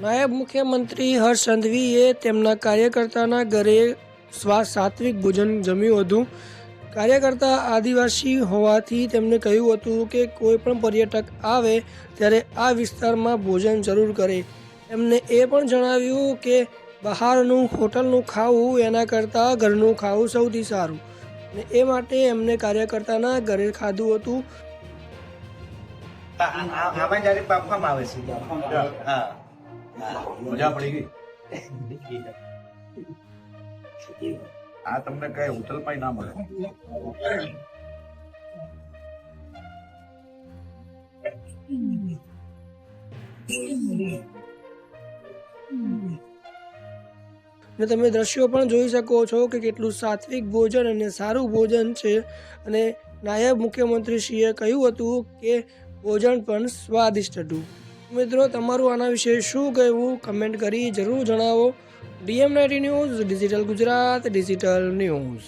નાયબ મુખ્યમંત્રી હર્ષ સંઘવીએ તેમના કાર્યકર્તાના ઘરે સાત્વિક ભોજન જમ્યું હતું। કાર્યકર્તા આદિવાસી હોવાથી તેમણે કહ્યું હતું કે કોઈ પણ પર્યટક આવે ત્યારે આ વિસ્તારમાં ભોજન જરૂર કરે। એમને એ પણ જણાવ્યું કે બહારનું હોટલનું ખાવું એના કરતાં ઘરનું ખાવું સૌથી સારું, અને એ માટે એમને કાર્યકર્તાના ઘરે ખાધું હતું। મજા પડી ગઈ। આ તમને કઈ હોટલ માં ના મળે। અને તમે દ્રશ્યો પણ જોઈ શકો છો કે કેટલું સાત્વિક ભોજન અને સારું ભોજન છે। અને નાયબ મુખ્યમંત્રીશ્રીએ કહ્યું હતું કે ભોજન પણ સ્વાદિષ્ટ હતું। મિત્રો, તમારું આના વિશે શું કહેવું કમેન્ટ કરી જરૂર જણાવો। DM19 news, digital Gujarat, digital news.